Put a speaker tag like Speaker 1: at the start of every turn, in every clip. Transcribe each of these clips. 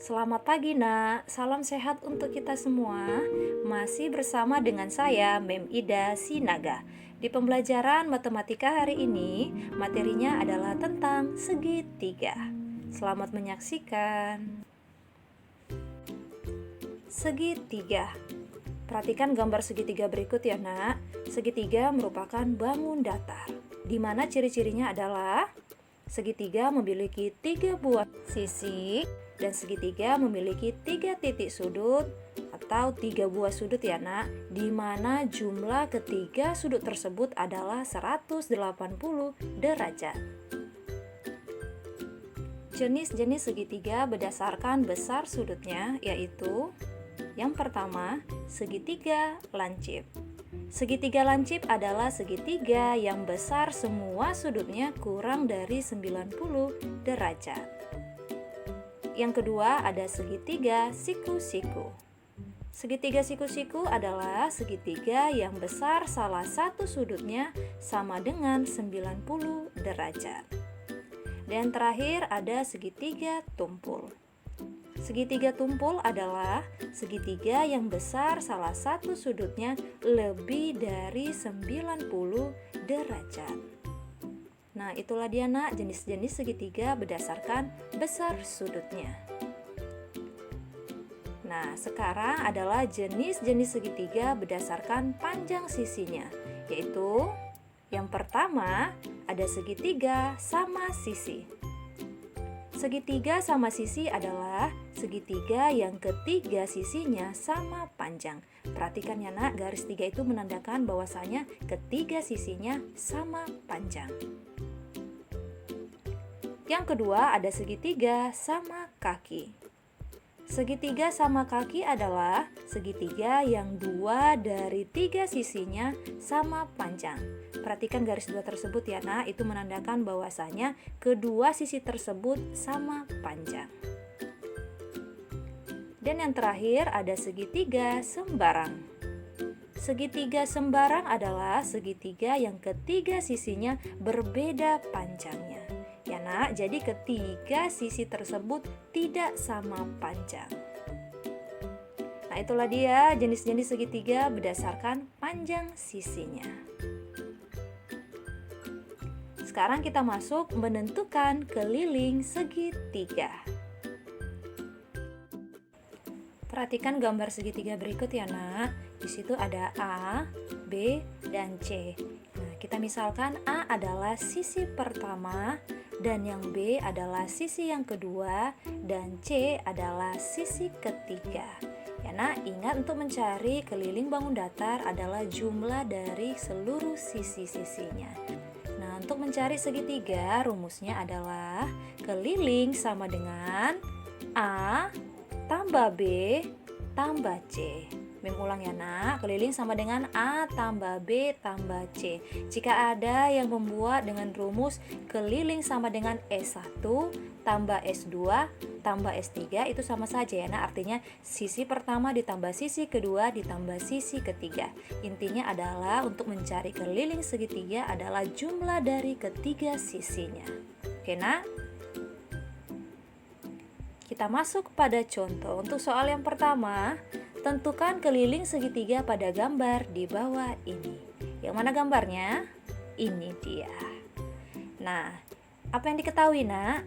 Speaker 1: Selamat pagi nak, salam sehat untuk kita semua. Masih bersama dengan saya Mem Ida Sinaga. Di pembelajaran matematika hari ini, materinya adalah tentang segitiga. Selamat menyaksikan. Segitiga. Perhatikan gambar segitiga berikut ya nak. Segitiga merupakan bangun datar, di mana ciri-cirinya adalah segitiga memiliki 3 buah sisi dan segitiga memiliki 3 titik sudut atau 3 buah sudut ya nak, di mana jumlah ketiga sudut tersebut adalah 180 derajat. Jenis-jenis segitiga berdasarkan besar sudutnya, yaitu yang pertama, segitiga lancip. Segitiga lancip adalah segitiga yang besar semua sudutnya kurang dari 90 derajat. Yang kedua ada segitiga siku-siku. Segitiga siku-siku adalah segitiga yang besar salah satu sudutnya sama dengan 90 derajat. Dan terakhir ada segitiga tumpul. Segitiga tumpul adalah segitiga yang besar salah satu sudutnya lebih dari 90 derajat. Nah, itulah dia nak jenis-jenis segitiga berdasarkan besar sudutnya. Nah, sekarang adalah jenis-jenis segitiga berdasarkan panjang sisinya, yaitu yang pertama ada segitiga sama sisi. Segitiga sama sisi adalah segitiga yang ketiga sisinya sama panjang. Perhatikan ya nak, garis 3 itu menandakan bahwasanya ketiga sisinya sama panjang. Yang kedua ada segitiga sama kaki. Segitiga sama kaki adalah segitiga yang 2 dari 3 sisinya sama panjang. Perhatikan garis 2 tersebut ya nak, itu menandakan bahwasanya kedua sisi tersebut sama panjang. Dan yang terakhir ada segitiga sembarang. Segitiga sembarang adalah segitiga yang ketiga sisinya berbeda panjangnya. Ya nak, jadi ketiga sisi tersebut tidak sama panjang. Nah, itulah dia jenis-jenis segitiga berdasarkan panjang sisinya. Sekarang kita masuk menentukan keliling segitiga. Perhatikan gambar segitiga berikut ya nak. Di situ ada A, B, dan C. Nah, kita misalkan A adalah sisi pertama dan yang B adalah sisi yang kedua dan C adalah sisi ketiga. Ya nak, ingat untuk mencari keliling bangun datar adalah jumlah dari seluruh sisi-sisinya. Nah, untuk mencari segitiga, rumusnya adalah keliling sama dengan A tambah B tambah C. Mem ulang ya nak, keliling sama dengan A tambah B tambah C. Jika ada yang membuat dengan rumus keliling sama dengan S1 tambah S2 tambah S3, itu sama saja ya nak, artinya sisi pertama ditambah sisi kedua ditambah sisi ketiga. Intinya adalah untuk mencari keliling segitiga adalah jumlah dari ketiga sisinya. Oke nak? Kita masuk pada contoh. Untuk soal yang pertama, tentukan keliling segitiga pada gambar di bawah ini. Yang mana gambarnya? Ini dia. Nah, apa yang diketahui nak?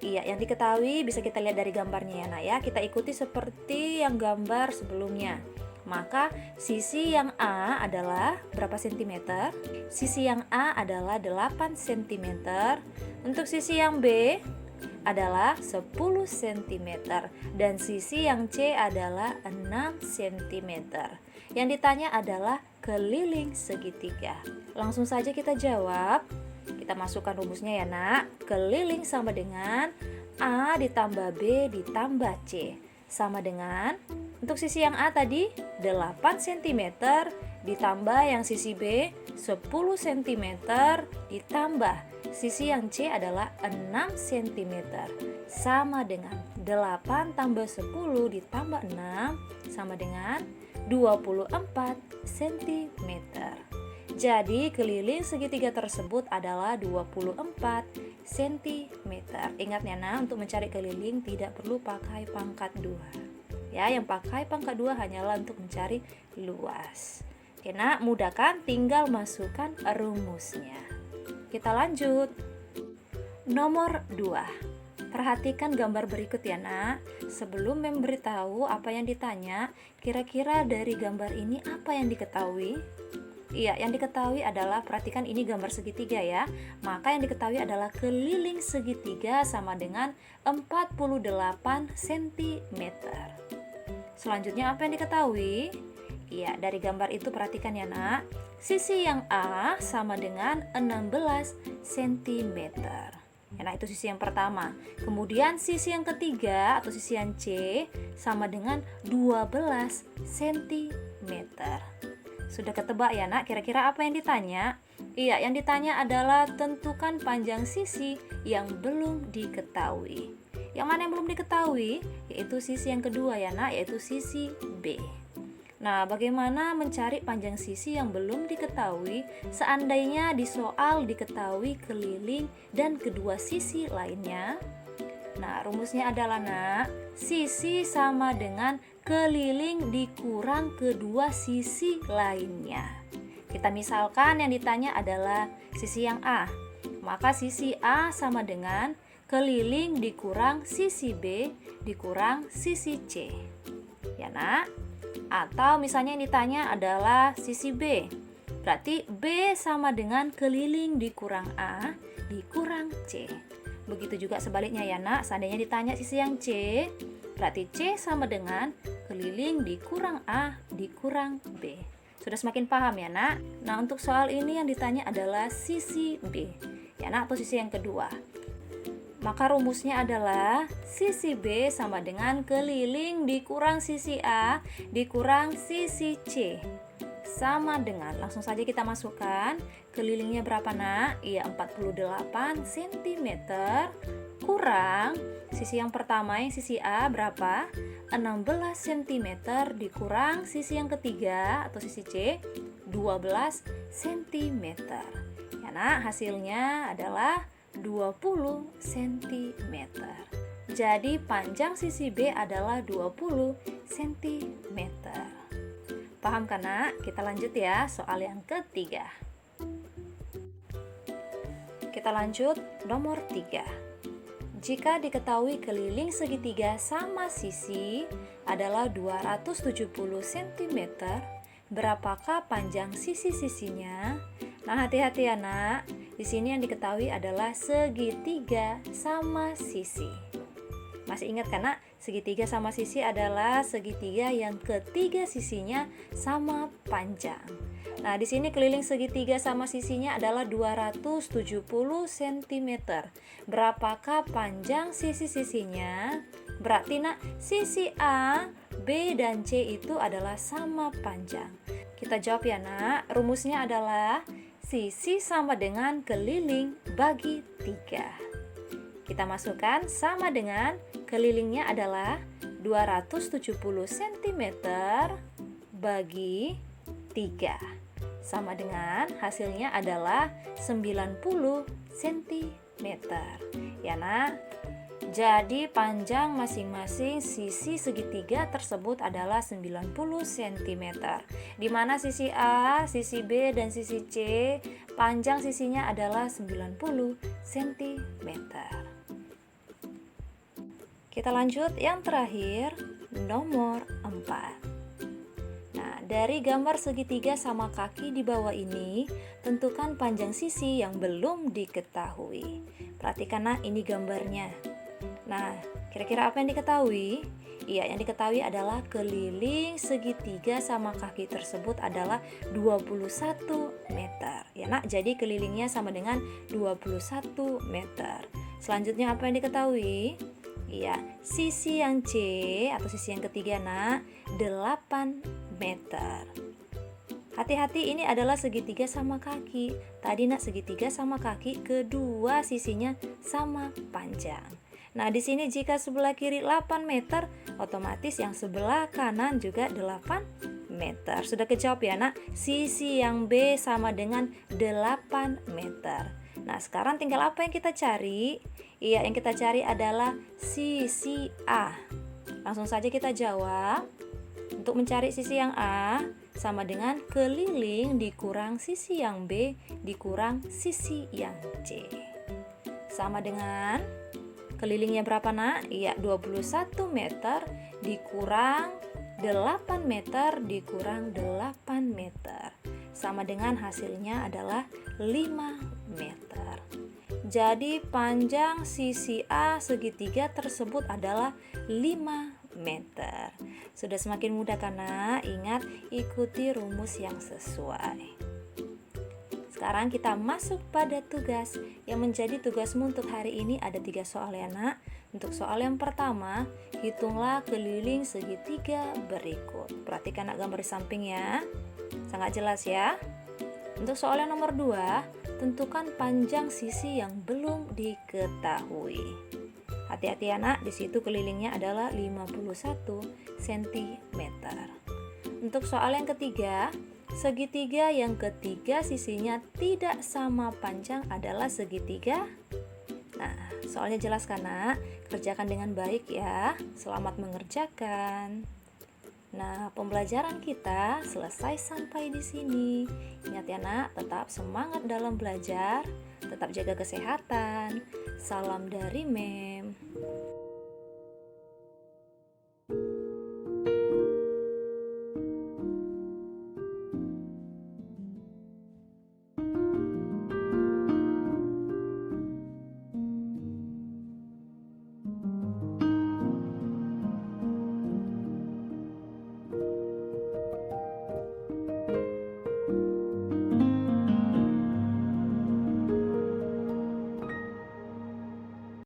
Speaker 1: Iya, yang diketahui bisa kita lihat dari gambarnya ya nak ya. Kita ikuti seperti yang gambar sebelumnya. Maka sisi yang A adalah berapa sentimeter? Sisi yang A adalah 8 cm. Untuk sisi yang B adalah 10 cm dan sisi yang C adalah 6 cm. Yang ditanya adalah keliling segitiga. Langsung saja kita jawab. Kita masukkan rumusnya ya nak. Keliling sama dengan A ditambah B ditambah C. Sama dengan, untuk sisi yang A tadi 8 cm ditambah yang sisi B 10 cm ditambah sisi yang C adalah 6 cm. Sama dengan 8 tambah 10 ditambah 6 sama dengan 24 cm. Jadi keliling segitiga tersebut adalah 24 cm. Ingat ya nak, untuk mencari keliling tidak perlu pakai pangkat 2. Ya, yang pakai pangkat 2 hanyalah untuk mencari luas. Oke nak, mudah kan? Tinggal masukkan rumusnya. Kita lanjut. Nomor 2. Perhatikan gambar berikut ya nak. Sebelum memberitahu apa yang ditanya, kira-kira dari gambar ini apa yang diketahui? Iya, yang diketahui adalah, perhatikan ini gambar segitiga ya. Maka yang diketahui adalah keliling segitiga sama dengan 48 cm. Selanjutnya apa yang diketahui? Iya, dari gambar itu perhatikan ya nak. Sisi yang A sama dengan 16 cm. Ya, nah itu sisi yang pertama. Kemudian sisi yang ketiga atau sisi yang C sama dengan 12 cm. Sudah ketebak ya nak, kira-kira apa yang ditanya? Iya, yang ditanya adalah tentukan panjang sisi yang belum diketahui. Yang mana yang belum diketahui? Yaitu sisi yang kedua ya nak, yaitu sisi B. Nah, bagaimana mencari panjang sisi yang belum diketahui seandainya di soal diketahui keliling dan kedua sisi lainnya? Nah, rumusnya adalah nak, sisi sama dengan keliling dikurang kedua sisi lainnya. Kita misalkan yang ditanya adalah sisi yang A. Maka sisi A sama dengan keliling dikurang sisi B dikurang sisi C. Ya nak? Atau misalnya yang ditanya adalah sisi B. Berarti B sama dengan keliling dikurang A dikurang C. Begitu juga sebaliknya ya nak, seandainya ditanya sisi yang C, berarti C sama dengan keliling dikurang A dikurang B. Sudah semakin paham ya nak? Nah, untuk soal ini yang ditanya adalah sisi B ya nak, atau sisi yang kedua. Maka rumusnya adalah sisi B sama dengan keliling dikurang sisi A dikurang sisi C. Sama dengan, langsung saja kita masukkan, kelilingnya berapa nak? Iya, 48 cm kurang sisi yang pertama, yang sisi A berapa? 16 cm dikurang sisi yang ketiga atau sisi C 12 cm. Ya nak, hasilnya adalah 20 cm. Jadi panjang sisi B adalah 20 cm. Paham kan nak? Kita lanjut ya, soal yang ketiga. Kita lanjut nomor 3. Jika diketahui keliling segitiga sama sisi adalah 270 cm, berapakah panjang sisi-sisinya? Nah, hati-hati ya nak. Di sini yang diketahui adalah segitiga sama sisi. Masih ingat kan nak? Segitiga sama sisi adalah segitiga yang ketiga sisinya sama panjang. Nah, di sini keliling segitiga sama sisinya adalah 270 cm. Berapakah panjang sisi-sisinya? Berarti nak, sisi A, B, dan C itu adalah sama panjang. Kita jawab ya nak. Rumusnya adalah sisi sama dengan keliling bagi 3. Kita masukkan sama dengan kelilingnya adalah 270 cm bagi 3. Sama dengan hasilnya adalah 90 cm. Ya nak? Jadi panjang masing-masing sisi segitiga tersebut adalah 90 cm. Di mana sisi A, sisi B, dan sisi C panjang sisinya adalah 90 cm. Kita lanjut yang terakhir, nomor 4. Nah, dari gambar segitiga sama kaki di bawah ini, tentukan panjang sisi yang belum diketahui. Perhatikan nah, ini gambarnya. Nah, kira-kira apa yang diketahui? Iya, yang diketahui adalah keliling segitiga sama kaki tersebut adalah 21 meter. Ya nak, jadi kelilingnya sama dengan 21 meter. Selanjutnya apa yang diketahui? Iya, sisi yang C atau sisi yang ketiga nak, 8 meter. Hati-hati, ini adalah segitiga sama kaki. Tadi nak segitiga sama kaki, kedua sisinya sama panjang. Nah, di sini jika sebelah kiri 8 meter, otomatis yang sebelah kanan juga 8 meter. Sudah kejawab ya nak? Sisi yang B sama dengan 8 meter. Nah, sekarang tinggal apa yang kita cari? Iya, yang kita cari adalah sisi A. Langsung saja kita jawab. Untuk mencari sisi yang A sama dengan keliling dikurang sisi yang B dikurang sisi yang C. Sama dengan kelilingnya berapa, Nak? Iya, 21 meter dikurang 8 meter dikurang 8 meter. Sama dengan hasilnya adalah 5 meter. Jadi panjang sisi A segitiga tersebut adalah 5 meter. Sudah semakin mudah kan, Nak? Ingat, ikuti rumus yang sesuai. Sekarang kita masuk pada tugas. Yang menjadi tugasmu untuk hari ini ada 3 soal ya, Nak. Untuk soal yang pertama, hitunglah keliling segitiga berikut. Perhatikan Nak gambar di samping ya. Sangat jelas ya. Untuk soal yang nomor 2, tentukan panjang sisi yang belum diketahui. Hati-hati ya, Nak, di situ kelilingnya adalah 51 cm. Untuk soal yang ketiga, segitiga yang ketiga sisinya tidak sama panjang adalah segitiga. Nah, soalnya jelas kan, Nak? Kerjakan dengan baik ya. Selamat mengerjakan. Nah, pembelajaran kita selesai sampai di sini. Ingat ya, Nak, tetap semangat dalam belajar, tetap jaga kesehatan. Salam dari Mem.